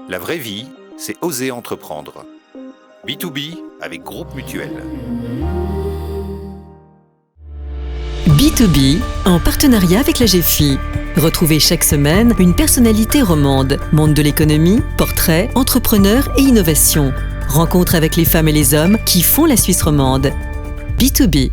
La vraie vie, c'est oser entreprendre. B2B avec Groupe Mutuel. B2B, en partenariat avec la GFI. Retrouvez chaque semaine une personnalité romande, monde de l'économie, portrait, entrepreneur et innovation. Rencontre avec les femmes et les hommes qui font la Suisse romande. B2B.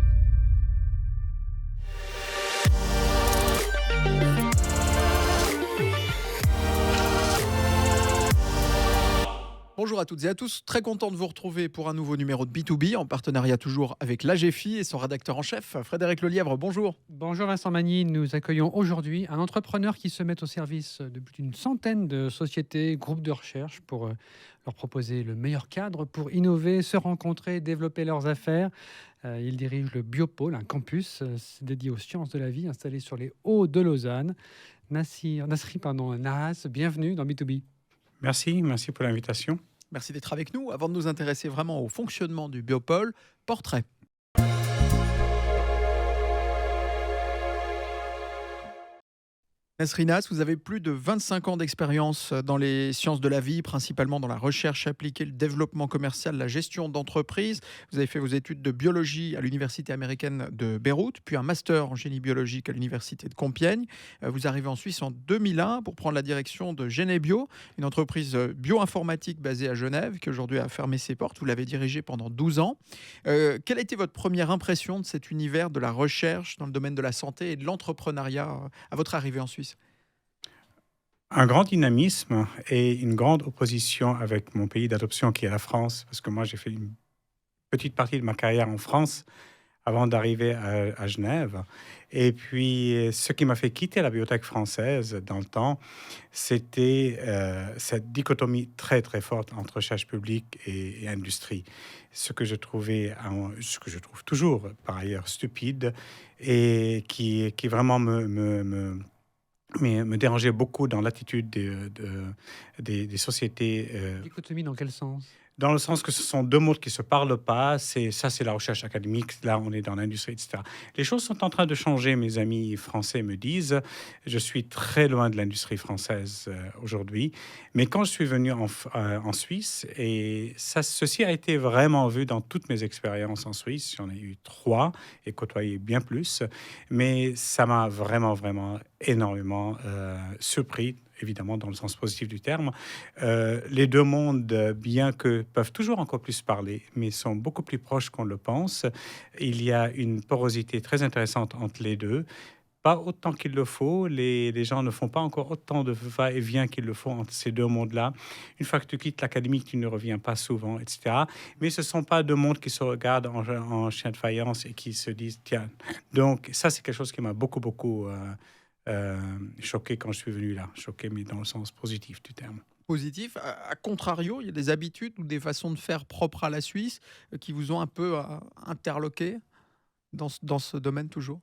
Bonjour à toutes et à tous, très content de vous retrouver pour un nouveau numéro de B2B en partenariat toujours avec l'AGFI et son rédacteur en chef, Frédéric Lelièvre. Bonjour. Bonjour Vincent Magny, nous accueillons aujourd'hui un entrepreneur qui se met au service de plus d'une centaine de sociétés, groupes de recherche pour leur proposer le meilleur cadre pour innover, se rencontrer, développer leurs affaires. Il dirige le Biopôle, un campus dédié aux sciences de la vie installé sur les Hauts de Lausanne. Nasri Nahas, bienvenue dans B2B. Merci pour l'invitation. Merci d'être avec nous. Avant de nous intéresser vraiment au fonctionnement du Biopôle, portrait. Nasrinas, vous avez plus de 25 ans d'expérience dans les sciences de la vie, principalement dans la recherche appliquée, le développement commercial, la gestion d'entreprise. Vous avez fait vos études de biologie à l'université américaine de Beyrouth, puis un master en génie biologique à l'université de Compiègne. Vous arrivez en Suisse en 2001 pour prendre la direction de Genebio, une entreprise bioinformatique basée à Genève, qui aujourd'hui a fermé ses portes. Vous l'avez dirigée pendant 12 ans. Quelle a été votre première impression de cet univers de la recherche dans le domaine de la santé et de l'entrepreneuriat à votre arrivée en Suisse ? Un grand dynamisme et une grande opposition avec mon pays d'adoption qui est la France, parce que moi j'ai fait une petite partie de ma carrière en France avant d'arriver à Genève. Et puis ce qui m'a fait quitter la bibliothèque française dans le temps, c'était cette dichotomie très très forte entre recherche publique et industrie. Ce que je trouve toujours par ailleurs stupide et qui vraiment me dérangeait beaucoup dans l'attitude des sociétés. Dichotomie dans quel sens ? Dans le sens que ce sont deux mondes qui ne se parlent pas. C'est la recherche académique. Là, on est dans l'industrie, etc. Les choses sont en train de changer. Mes amis français me disent, je suis très loin de l'industrie française aujourd'hui. Mais quand je suis venu en Suisse, et ceci a été vraiment vu dans toutes mes expériences en Suisse. J'en ai eu 3 et côtoyé bien plus. Mais ça m'a vraiment énormément surpris, évidemment dans le sens positif du terme. Les deux mondes, bien que peuvent toujours encore plus parler, mais sont beaucoup plus proches qu'on le pense. Il y a une porosité très intéressante entre les deux. Pas autant qu'il le faut. Les gens ne font pas encore autant de va-et-vient qu'il le faut entre ces deux mondes-là. Une fois que tu quittes l'académie, tu ne reviens pas souvent, etc. Mais ce ne sont pas deux mondes qui se regardent en chien de faïence et qui se disent, tiens. Donc ça, c'est quelque chose qui m'a beaucoup choqué quand je suis venu là. Choqué, mais dans le sens positif du terme. Positif. À contrario, il y a des habitudes ou des façons de faire propres à la Suisse qui vous ont un peu interloqué dans ce domaine toujours ?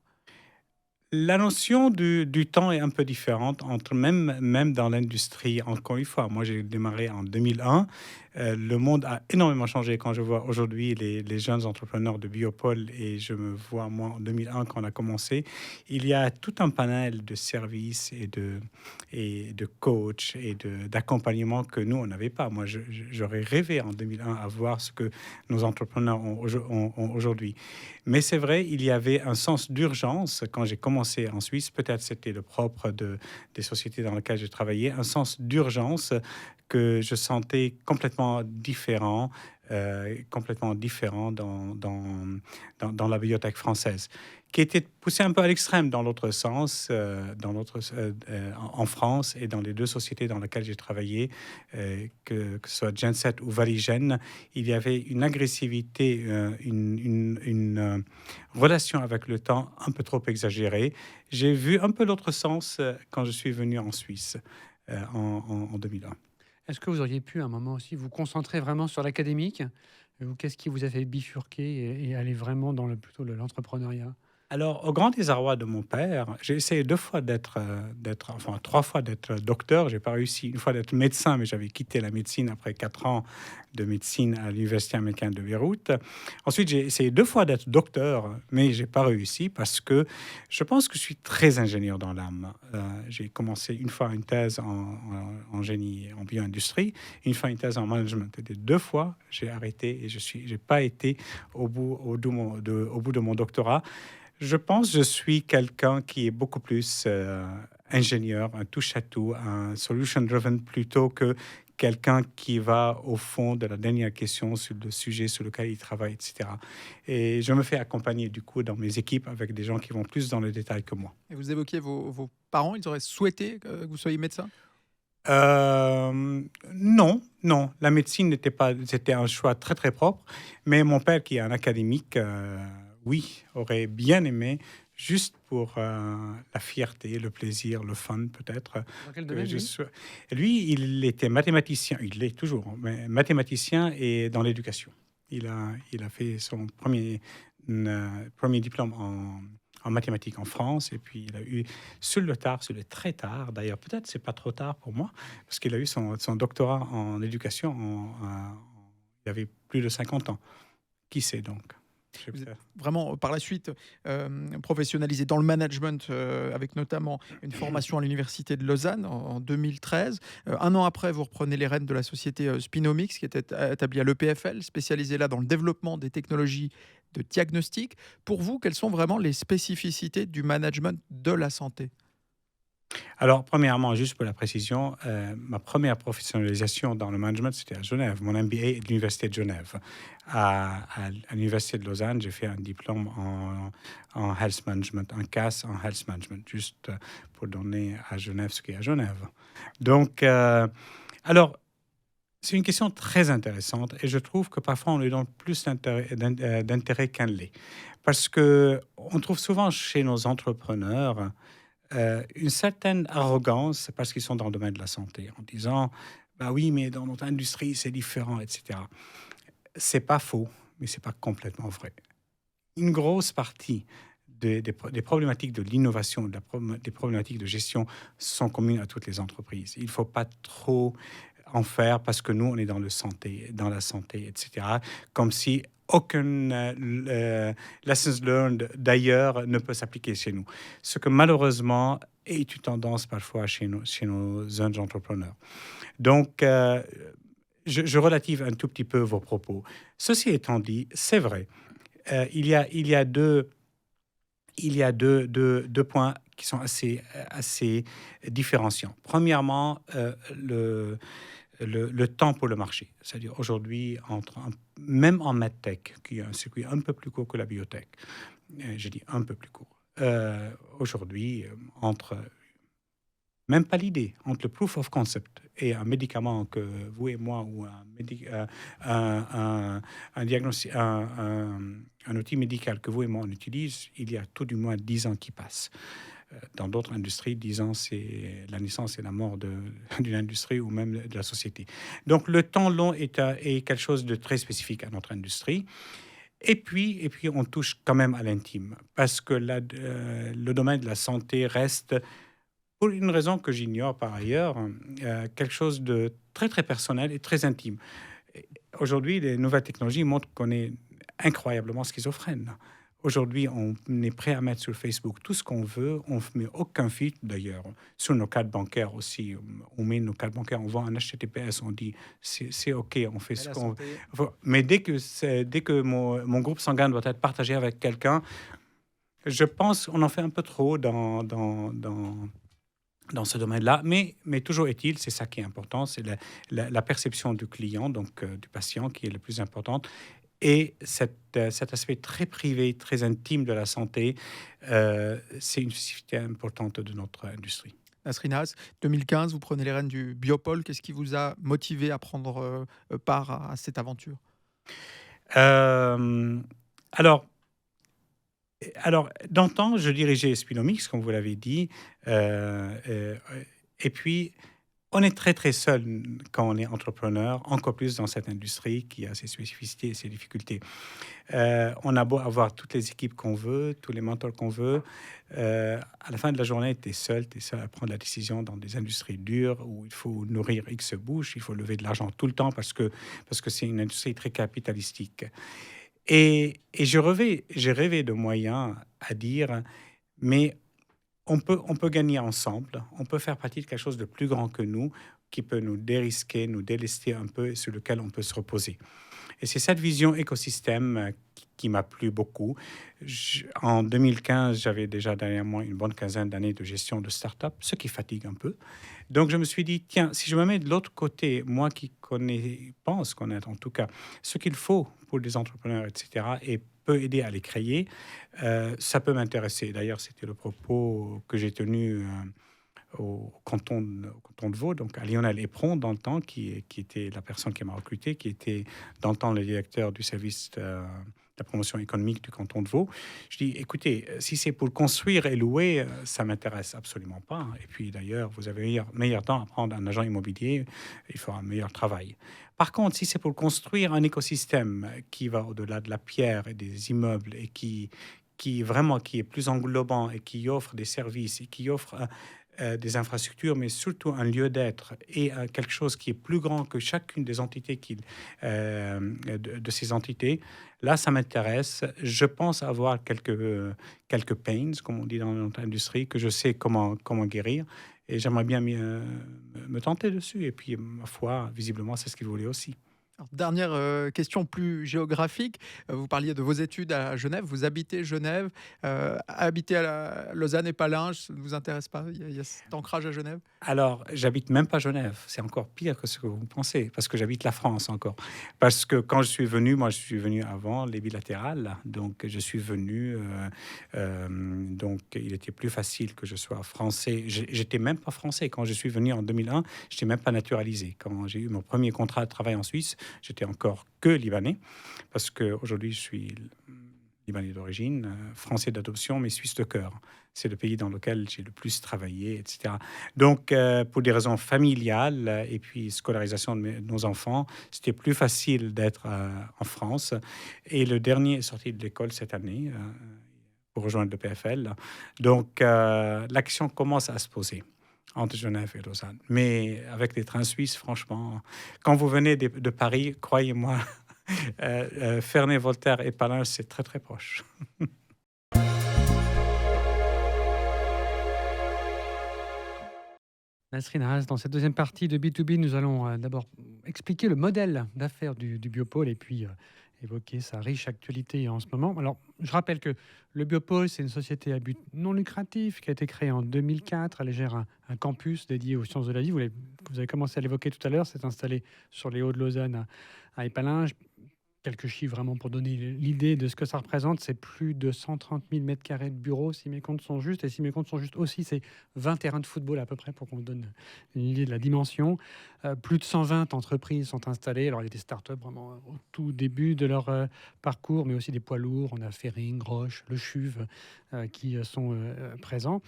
La notion du temps est un peu différente entre même dans l'industrie. Encore une fois, moi j'ai démarré en 2001. Le monde a énormément changé quand je vois aujourd'hui les jeunes entrepreneurs de Biopôle et je me vois moi en 2001 quand on a commencé. Il y a tout un panel de services et de coach et d'accompagnement que nous on n'avait pas. Moi j'aurais rêvé en 2001 à voir ce que nos entrepreneurs ont aujourd'hui. Mais c'est vrai, il y avait un sens d'urgence quand j'ai commencé en Suisse. Peut-être c'était le propre des sociétés dans lesquelles j'ai travaillé, un sens d'urgence que je sentais complètement différent dans la bibliothèque française, qui était poussé un peu à l'extrême dans l'autre sens, en France et dans les deux sociétés dans lesquelles j'ai travaillé, que ce soit Genset ou Valigen. Il y avait une agressivité, une relation avec le temps un peu trop exagérée. J'ai vu un peu l'autre sens quand je suis venu en Suisse en 2001. Est-ce que vous auriez pu à un moment aussi vous concentrer vraiment sur l'académique ? Ou qu'est-ce qui vous a fait bifurquer et aller vraiment dans plutôt l'entrepreneuriat ? Alors, au grand désarroi de mon père, j'ai essayé 2 fois enfin 3 fois d'être docteur. J'ai pas réussi. Une fois d'être médecin, mais j'avais quitté la médecine après 4 ans de médecine à l'université américaine de Beyrouth. Ensuite, j'ai essayé 2 fois d'être docteur, mais j'ai pas réussi parce que je pense que je suis très ingénieur dans l'âme. J'ai commencé une fois une thèse en génie, en bioindustrie, une fois une thèse en management. Et les 2 fois, j'ai arrêté et j'ai pas été au bout de mon doctorat. Je pense que je suis quelqu'un qui est beaucoup plus ingénieur, un touche-à-tout, un solution-driven plutôt que quelqu'un qui va au fond de la dernière question sur le sujet sur lequel il travaille, etc. Et je me fais accompagner du coup dans mes équipes avec des gens qui vont plus dans le détail que moi. Et vous évoquiez vos parents, ils auraient souhaité que vous soyez médecin? Non, non, la médecine n'était pas, c'était un choix très très propre, mais mon père qui est un académique, oui, aurait bien aimé, juste pour la fierté, le plaisir, le fun peut-être. Dans quel que domaine, je lui? sois- Lui, il était mathématicien, il l'est toujours, hein, mais mathématicien et dans l'éducation. Il a fait son premier diplôme en mathématiques en France, et puis il a eu sur le très tard, d'ailleurs, peut-être c'est pas trop tard pour moi, parce qu'il a eu son doctorat en éducation, il avait plus de 50 ans. Qui sait donc? Je Vous êtes sais vraiment par la suite professionnalisé dans le management, avec notamment une formation à l'université de Lausanne en 2013. Un an après, vous reprenez les rênes de la société Spinomix, qui était établie à l'EPFL, spécialisée là dans le développement des technologies de diagnostic. Pour vous, quelles sont vraiment les spécificités du management de la santé? Alors, premièrement, juste pour la précision, ma première professionnalisation dans le management, c'était à Genève. Mon MBA est de l'Université de Genève. À l'Université de Lausanne, j'ai fait un diplôme en Health Management, un CAS en Health Management, juste pour donner à Genève ce qu'il y a à Genève. Donc, alors, c'est une question très intéressante et je trouve que parfois on lui donne plus d'intérêt qu'un l'est. Parce que on trouve souvent chez nos entrepreneurs une certaine arrogance parce qu'ils sont dans le domaine de la santé, en disant bah oui, mais dans notre industrie c'est différent, etc. C'est pas faux, mais c'est pas complètement vrai. Une grosse partie des problématiques de l'innovation, des problématiques de gestion sont communes à toutes les entreprises. Il ne faut pas trop en faire parce que nous, on est dans la santé, etc. Comme si aucune lessons learned d'ailleurs ne peut s'appliquer chez nous. Ce que malheureusement est une tendance parfois chez nos jeunes entrepreneurs. Donc, je relative un tout petit peu vos propos. Ceci étant dit, c'est vrai. Il y a deux points qui sont assez différenciants. Premièrement, le temps pour le marché. C'est-à-dire aujourd'hui, même en medtech, qui est un circuit un peu plus court que la biotech, je dis un peu plus court, aujourd'hui, entre même pas l'idée, entre le proof of concept et un médicament que vous et moi, ou un diagnostic, un outil médical que vous et moi on utilise, il y a tout du moins 10 ans qui passent. Dans d'autres industries, 10 ans, c'est la naissance et la mort d'une industrie ou même de la société. Donc, le temps long est quelque chose de très spécifique à notre industrie. Et puis on touche quand même à l'intime, parce que le domaine de la santé reste, pour une raison que j'ignore par ailleurs, quelque chose de très, très personnel et très intime. Aujourd'hui, les nouvelles technologies montrent qu'on est incroyablement schizophrène. Aujourd'hui, on est prêt à mettre sur Facebook tout ce qu'on veut. On ne met aucun filtre, d'ailleurs. Sur nos cartes bancaires aussi, on met nos cartes bancaires, on voit un HTTPS, on dit c'est OK, on fait ce qu'on veut. Mais dès que mon groupe sanguin doit être partagé avec quelqu'un, je pense qu'on en fait un peu trop dans ce domaine-là, mais toujours est-il, c'est ça qui est important, c'est la perception du client, donc du patient, qui est le plus important. Et cet aspect très privé, très intime de la santé, c'est une spécificité importante de notre industrie. Nasrin Haas, 2015, vous prenez les rênes du Biopôle. Qu'est-ce qui vous a motivé à prendre part à cette aventure? Alors, d'antan, je dirigeais Spinomix, comme vous l'avez dit, et puis On est très, très seul quand on est entrepreneur, encore plus dans cette industrie qui a ses spécificités et ses difficultés. On a beau avoir toutes les équipes qu'on veut, tous les mentors qu'on veut. À la fin de la journée, tu es seul à prendre la décision dans des industries dures où il faut nourrir X bouches, il faut lever de l'argent tout le temps parce que c'est une industrie très capitalistique. Et j'ai rêvé de moyens à dire, mais on peut gagner ensemble, on peut faire partie de quelque chose de plus grand que nous, qui peut nous dérisquer, nous délester un peu et sur lequel on peut se reposer. Et c'est cette vision écosystème qui m'a plu beaucoup. En 2015, j'avais déjà derrière moi une bonne quinzaine d'années de gestion de start-up, ce qui fatigue un peu. Donc, je me suis dit, tiens, si je me mets de l'autre côté, moi qui pense connaître en tout cas ce qu'il faut pour les entrepreneurs, etc., et peut aider à les créer, ça peut m'intéresser. D'ailleurs, c'était le propos que j'ai tenu au canton de Vaud, donc à Lionel Éperon, dans le temps, qui était la personne qui m'a recruté, qui était dans le temps le directeur du service de la promotion économique du canton de Vaud. Je dis, écoutez, si c'est pour construire et louer, ça m'intéresse absolument pas. Et puis d'ailleurs, vous avez meilleur temps à prendre un agent immobilier, il fera un meilleur travail. Par contre, si c'est pour construire un écosystème qui va au-delà de la pierre et des immeubles et qui est plus englobant et qui offre des services et qui offre des infrastructures, mais surtout un lieu d'être et quelque chose qui est plus grand que chacune des entités de ces entités, là, ça m'intéresse. Je pense avoir quelques pains, comme on dit dans notre industrie, que je sais comment guérir. Et j'aimerais bien me tenter dessus. Et puis, ma foi, visiblement, c'est ce qu'il voulait aussi. Alors, dernière question plus géographique. Vous parliez de vos études à Genève. Vous habitez Genève. Habiter à Lausanne et Palinges, ça ne vous intéresse pas? Il y a cet ancrage à Genève? Alors, j'habite même pas Genève. C'est encore pire que ce que vous pensez, parce que j'habite la France encore. Parce que quand je suis venu, moi, je suis venu avant les bilatérales. Donc, je suis venu. Donc, il était plus facile que je sois français. J'étais même pas français. Quand je suis venu en 2001, je n'étais même pas naturalisé. Quand j'ai eu mon premier contrat de travail en Suisse, j'étais encore que libanais, parce qu'aujourd'hui, je suis libanais d'origine, français d'adoption, mais suisse de cœur. C'est le pays dans lequel j'ai le plus travaillé, etc. Donc, pour des raisons familiales et puis scolarisation de nos enfants, c'était plus facile d'être en France. Et le dernier est sorti de l'école cette année pour rejoindre le PFL. Donc, l'action commence à se poser entre Genève et Lausanne. Mais avec les trains suisses, franchement, quand vous venez de Paris, croyez-moi, Ferney, Voltaire et Palinges, c'est très, très proche. Nasrine Haas, dans cette deuxième partie de B2B, nous allons d'abord expliquer le modèle d'affaires du Biopôle et puis évoquer sa riche actualité en ce moment. Alors, je rappelle que le Biopôle, c'est une société à but non lucratif qui a été créée en 2004. Elle gère un campus dédié aux sciences de la vie. Vous avez commencé à l'évoquer tout à l'heure. C'est installé sur les Hauts de Lausanne à Épalinges. Quelques chiffres vraiment pour donner l'idée de ce que ça représente. C'est plus de 130 000 mètres carrés de bureaux, si mes comptes sont justes. Et si mes comptes sont justes aussi, c'est 20 terrains de football à peu près pour qu'on donne une idée de la dimension. Plus de 120 entreprises sont installées. Alors, il y a des startups vraiment au tout début de leur parcours, mais aussi des poids lourds. On a Fering, Roche, Le Chuve qui sont présents.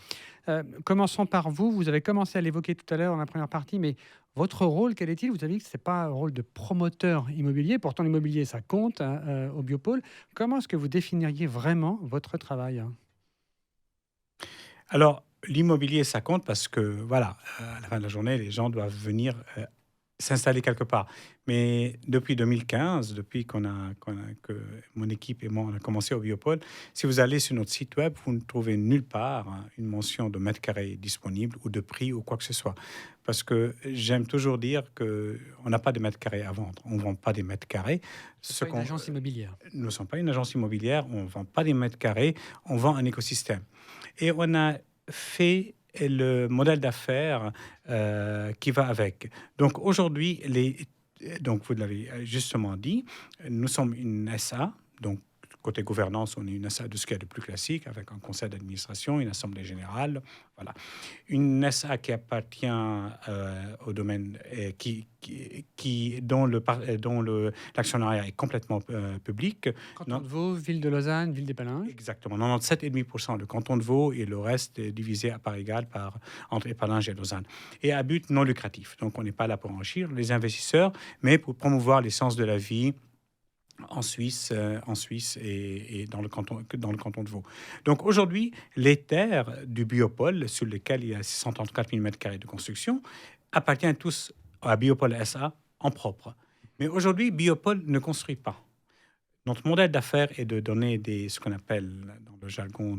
Commençons par vous. Vous avez commencé à l'évoquer tout à l'heure dans la première partie, mais votre rôle, quel est-il? Vous avez dit que ce n'est pas un rôle de promoteur immobilier. Pourtant, l'immobilier, ça compte au Biopôle. Comment est-ce que vous définiriez vraiment votre travail? Alors, l'immobilier, ça compte parce que, voilà, à la fin de la journée, les gens doivent venir s'installer quelque part. Mais depuis 2015, depuis que mon équipe et moi on a commencé au Biopôle, si vous allez sur notre site web, vous ne trouvez nulle part une mention de mètres carrés disponible ou de prix ou quoi que ce soit. Parce que j'aime toujours dire qu'on n'a pas de mètres carrés à vendre. On ne vend pas des mètres carrés. C'est une agence immobilière. Nous ne sommes pas une agence immobilière. On ne vend pas des mètres carrés. On vend un écosystème. Et on a fait le modèle d'affaires qui va avec. Donc aujourd'hui, donc vous l'avez justement dit, nous sommes une SA, donc Côté gouvernance, on est une SA de ce qu'il y a de plus classique, avec un conseil d'administration, une assemblée générale. Voilà. Une SA qui appartient au domaine dont l'actionnariat est complètement public. Canton de Vaud, ville de Lausanne, ville des Palinges. Exactement. 97,5% le canton de Vaud et le reste est divisé à part égale entre Épalinges et Lausanne. Et à but non lucratif. Donc, on n'est pas là pour enrichir les investisseurs, mais pour promouvoir les sciences de la vie en Suisse et dans le canton de Vaud. Donc, aujourd'hui, les terres du Biopôle, sur lesquelles il y a 634 000 m² de construction, appartiennent tous à Biopôle SA en propre. Mais aujourd'hui, Biopôle ne construit pas. Notre modèle d'affaires est de donner ce qu'on appelle, dans le jargon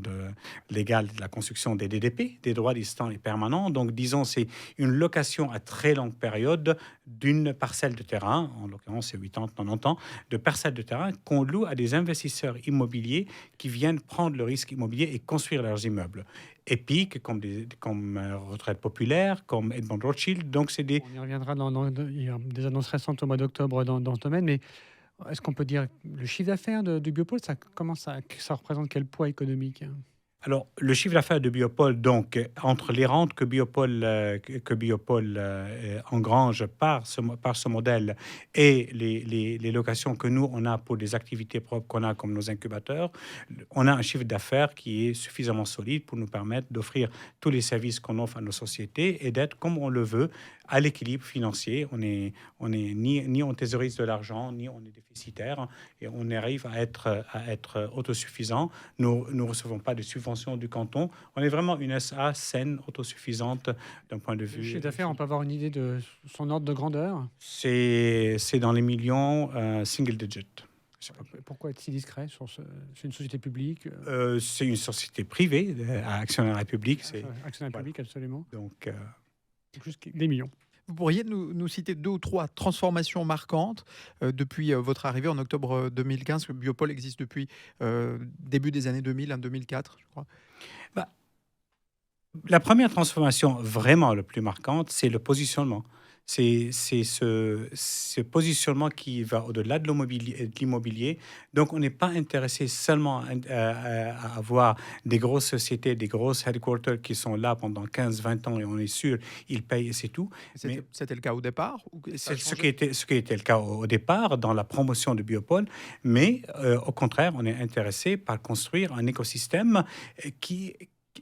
légal de la construction, des DDP, des droits distants et permanents. Donc, disons, c'est une location à très longue période d'une parcelle de terrain, en l'occurrence, c'est 80, 90 ans, de parcelles de terrain qu'on loue à des investisseurs immobiliers qui viennent prendre le risque immobilier et construire leurs immeubles. Épiques, comme Retraite Populaire, comme Edmond Rothschild. Donc, c'est des... On y reviendra il y a des annonces récentes au mois d'octobre dans ce domaine, mais est-ce qu'on peut dire le chiffre d'affaires du Biopôle, ça représente quel poids économique? Alors, le chiffre d'affaires de Biopôle, donc, entre les rentes que Biopôle engrange par ce modèle et les locations que nous, on a pour des activités propres qu'on a comme nos incubateurs, on a un chiffre d'affaires qui est suffisamment solide pour nous permettre d'offrir tous les services qu'on offre à nos sociétés et d'être, comme on le veut, à l'équilibre financier. On est ni on thésaurise de l'argent, ni on est déficitaire, et on arrive à être autosuffisant. Nous ne recevons pas de subventions du canton. On est vraiment une SA saine, autosuffisante d'un point de vue... Le chiffre d'affaires, on peut avoir une idée de son ordre de grandeur? C'est dans les millions, single digit. Pourquoi être si discret c'est une société publique? C'est une société privée, à actionnaire public. Actionnaire public, absolument. Donc... Juste des millions. Vous pourriez nous citer 2 ou 3 transformations marquantes depuis votre arrivée en octobre 2015. Biopôle existe depuis début des années 2000, 2004, je crois. La première transformation vraiment la plus marquante, c'est le positionnement. C'est ce positionnement qui va au-delà de l'immobilier. Donc, on n'est pas intéressé seulement à avoir des grosses sociétés, des grosses headquarters qui sont là pendant 15-20 ans et on est sûr ils payent et c'est tout. C'était le cas au départ? C'est ce qui était le cas au départ dans la promotion de Biopôle. Mais au contraire, on est intéressé par construire un écosystème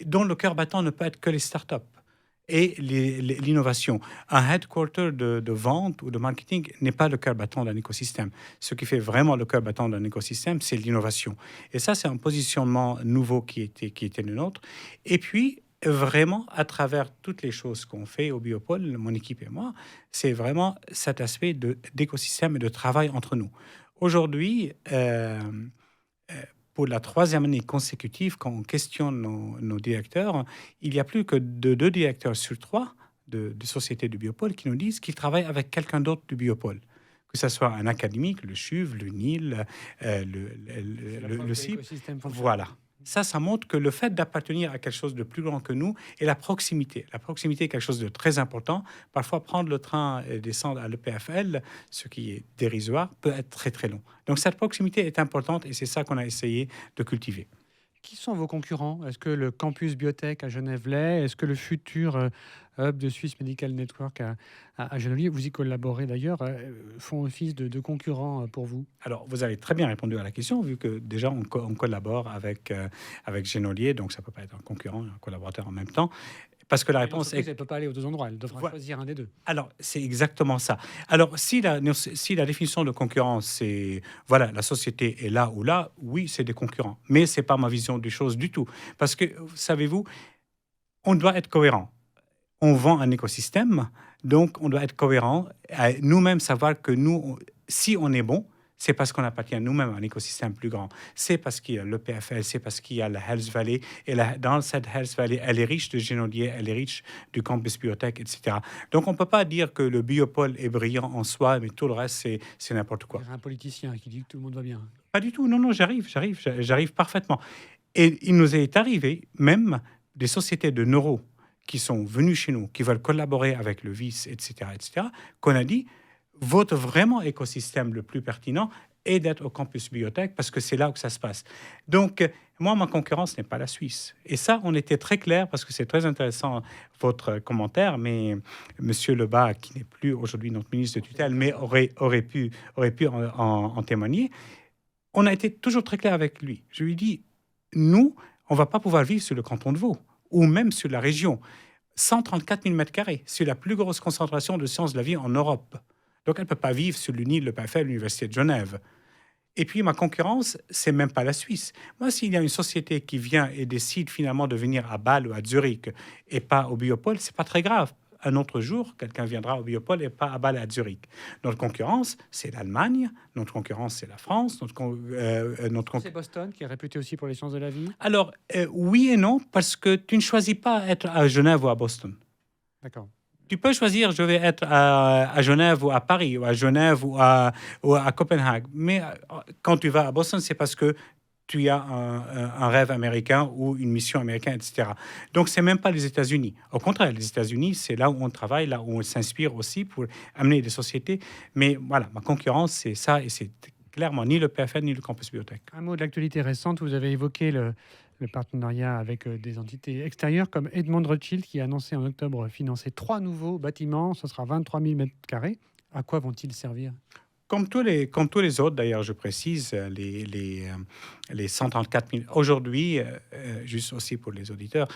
dont le cœur battant ne peut être que les startups et l'innovation. Un headquarter de vente ou de marketing n'est pas le cœur battant d'un écosystème. Ce qui fait vraiment le cœur battant d'un écosystème, c'est l'innovation. Et ça, c'est un positionnement nouveau qui était le nôtre. Et puis, vraiment, à travers toutes les choses qu'on fait au Biopôle, mon équipe et moi, c'est vraiment cet aspect d'écosystème et de travail entre nous. Aujourd'hui, pour la 3e année consécutive, quand on questionne nos directeurs, il n'y a plus que 2 directeurs sur 3 de sociétés du Biopôle qui nous disent qu'ils travaillent avec quelqu'un d'autre du Biopôle. Que ce soit un académique, le CHUV, le NIL, le CIP. Voilà. Ça montre que le fait d'appartenir à quelque chose de plus grand que nous et la proximité. La proximité est quelque chose de très important. Parfois, prendre le train et descendre à l'EPFL, ce qui est dérisoire, peut être très, très long. Donc, cette proximité est importante et c'est ça qu'on a essayé de cultiver. Qui sont vos concurrents? Est-ce que le campus biotech à Genève l'est? Est-ce que le futur hub de Swiss Medical Network à Genève, vous y collaborez d'ailleurs, font office de concurrents pour vous? Alors, vous avez très bien répondu à la question, vu que déjà on collabore avec Genolier, donc ça ne peut pas être un concurrent et un collaborateur en même temps. Parce que la réponse est... Elle ne peut pas aller aux 2 endroits, elle devra choisir un des 2. Alors, c'est exactement ça. Alors, si la définition de concurrence, c'est, voilà, la société est là ou là, oui, c'est des concurrents. Mais ce n'est pas ma vision des choses du tout. Parce que, savez-vous, on doit être cohérent. On vend un écosystème, donc on doit être cohérent. Nous-mêmes, savoir que nous, si on est bon, c'est parce qu'on appartient nous-mêmes à un écosystème plus grand. C'est parce qu'il y a l'EPFL, c'est parce qu'il y a la Health Valley. Et dans cette Health Valley, elle est riche de Genolier, elle est riche du campus biotech, etc. Donc, on ne peut pas dire que le Biopôle est brillant en soi, mais tout le reste, c'est n'importe quoi. Il y a un politicien qui dit que tout le monde va bien. Pas du tout. Non, j'arrive parfaitement. Et il nous est arrivé même des sociétés de neuro qui sont venues chez nous, qui veulent collaborer avec le vice, etc., qu'on a dit, votre vraiment écosystème le plus pertinent est d'être au campus biotech parce que c'est là où ça se passe. Donc, moi, ma concurrence n'est pas la Suisse. Et ça, on était très clair parce que c'est très intéressant votre commentaire, mais Monsieur Lebas, qui n'est plus aujourd'hui notre ministre de tutelle, mais aurait pu en témoigner, on a été toujours très clair avec lui. Je lui dis, nous, on ne va pas pouvoir vivre sur le canton de Vaud ou même sur la région. 134 000 m², c'est la plus grosse concentration de sciences de la vie en Europe. Donc, elle ne peut pas vivre sur l'UNI, le PFL, l'Université de Genève. Et puis, ma concurrence, c'est même pas la Suisse. Moi, s'il y a une société qui vient et décide finalement de venir à Bâle ou à Zurich et pas au Biopôle, c'est pas très grave. Un autre jour, quelqu'un viendra au Biopôle et pas à Bâle et à Zurich. Notre concurrence, c'est l'Allemagne. Notre concurrence, c'est la France. C'est Boston, qui est réputé aussi pour les sciences de la vie. Alors, oui et non, parce que tu ne choisis pas être à Genève ou à Boston. D'accord. Tu peux choisir, je vais être à Genève ou à Paris, ou à Genève ou à Copenhague. Mais quand tu vas à Boston, c'est parce que tu as un rêve américain ou une mission américaine, etc. Donc, ce n'est même pas les États-Unis. Au contraire, les États-Unis, c'est là où on travaille, là où on s'inspire aussi pour amener des sociétés. Mais voilà, ma concurrence, c'est ça, et c'est clairement ni le PFL ni le campus biotech. Un mot de l'actualité récente, vous avez évoqué le partenariat avec des entités extérieures comme Edmond Rothschild qui a annoncé en octobre financer 3 nouveaux bâtiments, ce sera 23 000 m². À quoi vont-ils servir ? Comme tous les autres, d'ailleurs, je précise, les 134 000, aujourd'hui, juste aussi pour les auditeurs,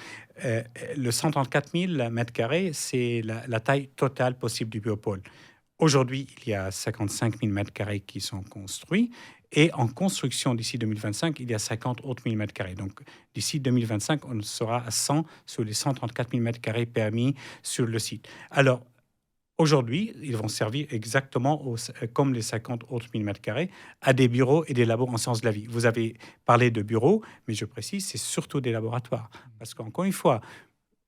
le 134 000 m², c'est la taille totale possible du biopôle. Aujourd'hui, il y a 55 000 m² qui sont construits et en construction d'ici 2025, il y a 50 autres 000 m². Donc, d'ici 2025, on sera à 100 sur les 134 000 m² permis sur le site. Alors, aujourd'hui, ils vont servir exactement comme les 50 autres 1000 m² à des bureaux et des labos en sciences de la vie. Vous avez parlé de bureaux, mais je précise, c'est surtout des laboratoires. Parce qu'encore une fois,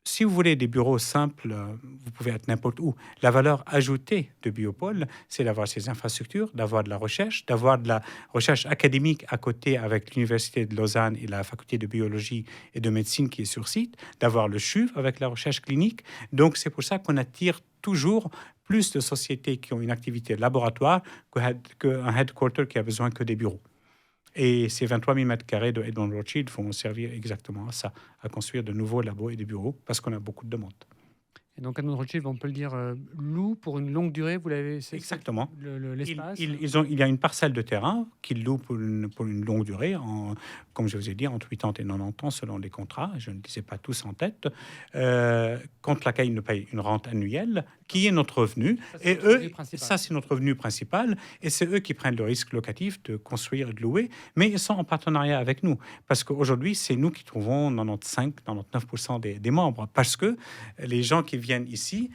si vous voulez des bureaux simples, vous pouvez être n'importe où. La valeur ajoutée de Biopôle, c'est d'avoir ces infrastructures, d'avoir de la recherche, d'avoir de la recherche académique à côté avec l'Université de Lausanne et la faculté de biologie et de médecine qui est sur site, d'avoir le CHUV avec la recherche clinique. Donc, c'est pour ça qu'on attire toujours plus de sociétés qui ont une activité laboratoire qu'un headquarter qui a besoin que des bureaux. Et ces 23 000 m² de Edmond Rothschild vont servir exactement à ça, à construire de nouveaux labos et des bureaux, parce qu'on a beaucoup de demandes. Et donc, Edmond Rothschild, on peut le dire, loue pour une longue durée, vous l'avez... Exactement. L'espace Il y a une parcelle de terrain qu'ils louent pour une longue durée, comme je vous ai dit, entre 80 et 90 ans selon les contrats. Je ne les ai pas tous en tête. Contre laquelle ils nous payent une rente annuelle, qui est notre revenu. Ça, c'est notre revenu principal. Et c'est eux qui prennent le risque locatif de construire et de louer. Mais ils sont en partenariat avec nous. Parce qu'aujourd'hui, c'est nous qui trouvons 99% des membres. Parce que les gens qui viennent ici,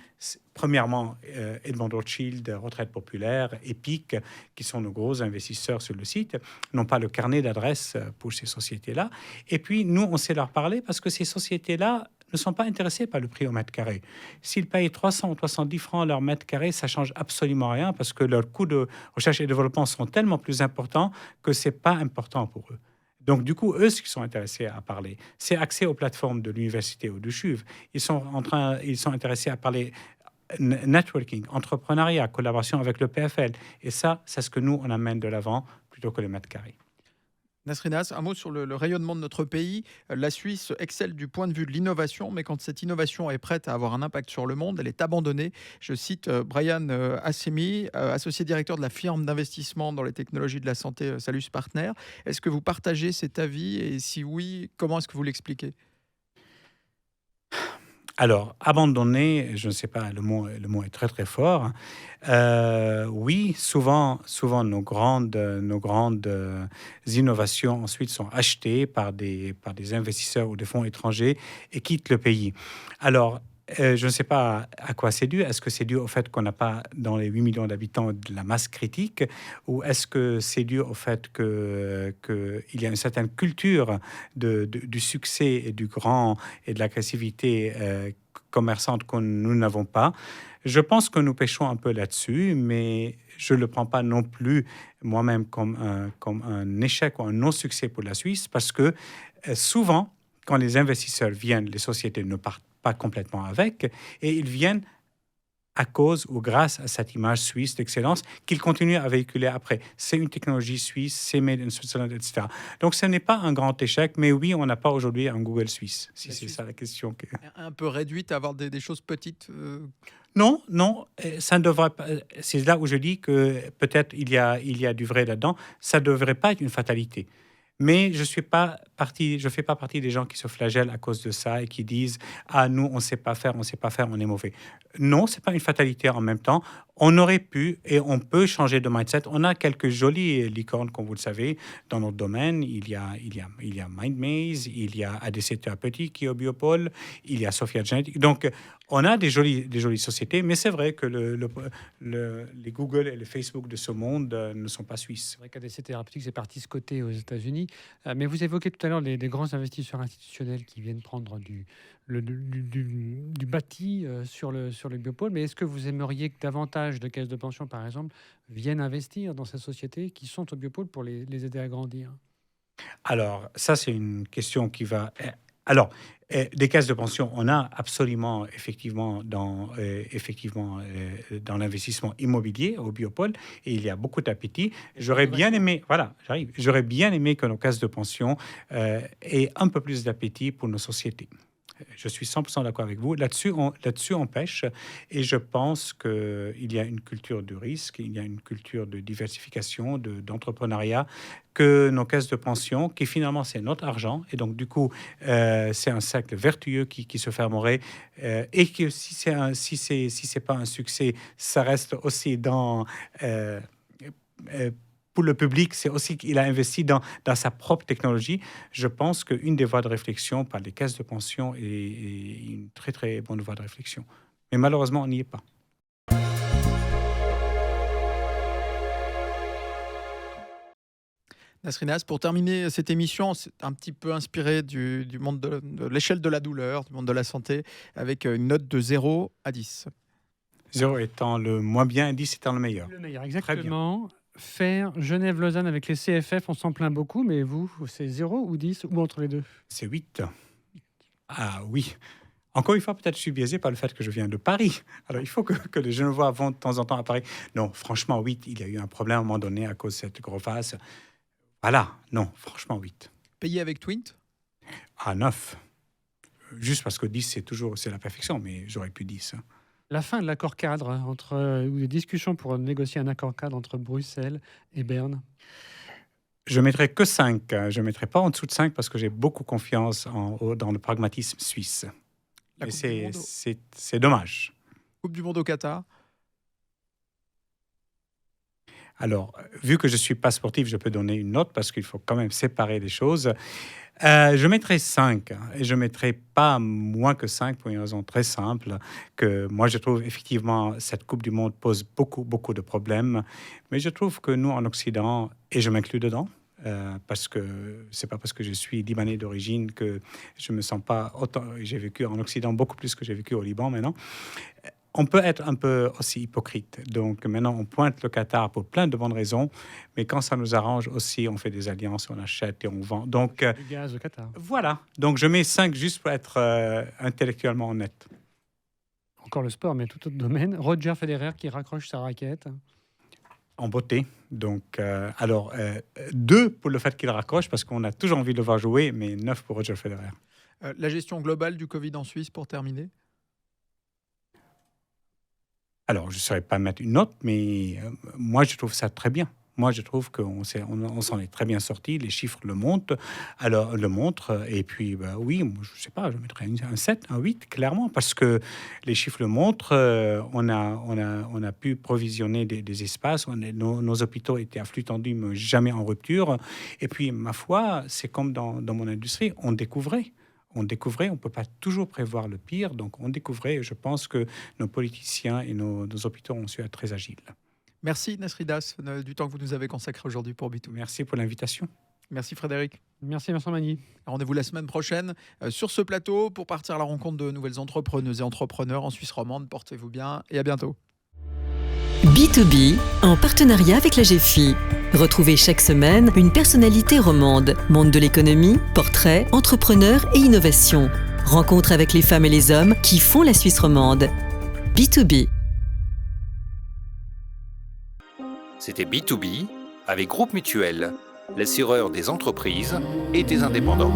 premièrement, Edmond Rothschild, Retraite Populaire, EPIC, qui sont nos gros investisseurs sur le site, n'ont pas le carnet d'adresses pour ces sociétés-là. Et puis, nous, on sait leur parler parce que ces sociétés-là ne sont pas intéressés par le prix au mètre carré. S'ils payent 300 ou 310 francs leur mètre carré, ça change absolument rien parce que leurs coûts de recherche et développement sont tellement plus importants que c'est pas important pour eux. Donc, du coup, eux, ce qu'ils sont intéressés à parler, c'est accès aux plateformes de l'université ou du CHUV. Ils sont intéressés à parler networking, entrepreneuriat, collaboration avec le PFL. Et ça, c'est ce que nous, on amène de l'avant plutôt que les mètres carrés. Nasrinas, un mot sur le rayonnement de notre pays. La Suisse excelle du point de vue de l'innovation, mais quand cette innovation est prête à avoir un impact sur le monde, elle est abandonnée. Je cite Brian Assemi, associé directeur de la firme d'investissement dans les technologies de la santé Salus Partner. Est-ce que vous partagez cet avis et si oui, comment est-ce que vous l'expliquez ? Alors, abandonner, je ne sais pas, le mot est très très fort. Oui, souvent nos grandes innovations ensuite sont achetées par des investisseurs ou des fonds étrangers et quittent le pays. Alors, je ne sais pas à quoi c'est dû. Est-ce que c'est dû au fait qu'on n'a pas, dans les 8 millions d'habitants, de la masse critique? Ou est-ce que c'est dû au fait qu'il y a une certaine culture du succès et du grand et de l'agressivité commerçante que nous n'avons pas? Je pense que nous pêchons un peu là-dessus, mais je ne le prends pas non plus moi-même comme un échec ou un non-succès pour la Suisse, parce que souvent, quand les investisseurs viennent, les sociétés ne partent pas complètement avec, et ils viennent à cause ou grâce à cette image suisse d'excellence qu'il continue à véhiculer après. C'est une technologie suisse, c'est made in Switzerland, etc. Donc, ce n'est pas un grand échec, mais oui, on n'a pas aujourd'hui un Google suisse, si c'est ça la question. Un peu réduite à avoir des choses petites. Non, ça ne devrait pas. C'est là où je dis que peut-être il y a du vrai là-dedans. Ça ne devrait pas être une fatalité. Mais je ne fais pas partie des gens qui se flagellent à cause de ça et qui disent « Ah, nous, on ne sait pas faire, on est mauvais ». Non, ce n'est pas une fatalité en même temps. On aurait pu et on peut changer de mindset. On a quelques jolies licornes, comme vous le savez, dans notre domaine. Il y a MindMaze, il y a ADC Thérapeutique qui est au Biopôle, il y a Sophia Genetic. Donc, on a des jolies sociétés, mais c'est vrai que les Google et les Facebook de ce monde ne sont pas suisses. C'est vrai qu'ADC Thérapeutique, c'est parti se coter aux États-Unis. Mais vous évoquez tout à l'heure les grands investisseurs institutionnels qui viennent prendre du bâti sur le Biopôle. Mais est-ce que vous aimeriez que davantage de caisses de pension, par exemple, viennent investir dans ces sociétés qui sont au Biopôle pour les aider à grandir? Alors, ça, c'est une question qui va... Alors, des caisses de pension, on a absolument, effectivement, dans l'investissement immobilier au Biopôle, et il y a beaucoup d'appétit. J'aurais bien aimé que nos caisses de pension aient un peu plus d'appétit pour nos sociétés. Je suis 100% d'accord avec vous. Là-dessus, on pêche. Et je pense qu'il y a une culture du risque, il y a une culture de diversification, d'entrepreneuriat, que nos caisses de pension, qui finalement, c'est notre argent. Et donc, du coup, c'est un cercle vertueux qui se fermerait. Et que si c'est pas un succès, ça reste aussi dans... pour le public, c'est aussi qu'il a investi dans sa propre technologie. Je pense qu'une des voies de réflexion par les caisses de pension est une très, très bonne voie de réflexion. Mais malheureusement, on n'y est pas. Nasrinas, pour terminer cette émission, c'est un petit peu inspiré du monde de l'échelle de la douleur, du monde de la santé, avec une note de 0 à 10. 0 étant le moins bien et 10 étant le meilleur. Le meilleur, exactement. Faire Genève-Lausanne avec les CFF, on s'en plaint beaucoup, mais vous, c'est 0 ou 10 ou entre les deux? C'est 8. Ah oui. Encore une fois, peut-être je suis biaisé par le fait que je viens de Paris. Alors, il faut que les Genevois vont de temps en temps à Paris. Non, franchement, 8. Il y a eu un problème à un moment donné à cause de cette grosse face. Voilà, non, franchement, 8. Payé avec Twint? Ah, 9. Juste parce que 10, c'est la perfection, mais j'aurais pu 10. La fin de l'accord cadre, ou des discussions pour négocier un accord cadre entre Bruxelles et Berne? Je ne mettrai que 5. Je ne mettrai pas en dessous de 5 parce que j'ai beaucoup confiance dans le pragmatisme suisse. Et c'est dommage. Coupe du Monde au Qatar? Alors, vu que je ne suis pas sportif, je peux donner une note parce qu'il faut quand même séparer les choses. Je mettrai 5 et je ne mettrai pas moins que 5 pour une raison très simple que moi je trouve effectivement cette Coupe du Monde pose beaucoup de problèmes, mais je trouve que nous en Occident, et je m'inclus dedans, parce que c'est pas parce que je suis libanais d'origine que je me sens pas autant, j'ai vécu en Occident beaucoup plus que j'ai vécu au Liban maintenant. On peut être un peu aussi hypocrite. Donc maintenant, on pointe le Qatar pour plein de bonnes raisons, mais quand ça nous arrange aussi, on fait des alliances, on achète et on vend. Donc, du gaz au Qatar. Voilà. Donc je mets 5 juste pour être intellectuellement honnête. Encore le sport, mais tout autre domaine. Roger Federer qui raccroche sa raquette. En beauté. Donc, 2 pour le fait qu'il raccroche, parce qu'on a toujours envie de le voir jouer, mais 9 pour Roger Federer. La gestion globale du Covid en Suisse, pour terminer? Alors, je ne saurais pas mettre une note, mais moi, je trouve ça très bien. Moi, je trouve qu'on s'en est très bien sorti. Les chiffres le montrent. Et puis, oui, je ne sais pas, je mettrais un 7, un 8, clairement, parce que les chiffres le montrent. On a pu provisionner des espaces. Nos hôpitaux étaient à flux tendu, mais jamais en rupture. Et puis, ma foi, c'est comme dans mon industrie, on découvrait, on ne peut pas toujours prévoir le pire, donc on découvrait, et je pense que nos politiciens et nos hôpitaux ont su être très agiles. Merci Nasridas du temps que vous nous avez consacré aujourd'hui pour B2B. Merci pour l'invitation. Merci Frédéric. Merci Vincent Magny. Rendez-vous la semaine prochaine sur ce plateau pour partir à la rencontre de nouvelles entrepreneuses et entrepreneurs en Suisse romande. Portez-vous bien et à bientôt. B2B, en partenariat avec la GFI. Retrouvez chaque semaine une personnalité romande, monde de l'économie, portrait, entrepreneur et innovation. Rencontre avec les femmes et les hommes qui font la Suisse romande. B2B. C'était B2B avec Groupe Mutuel, l'assureur des entreprises et des indépendants.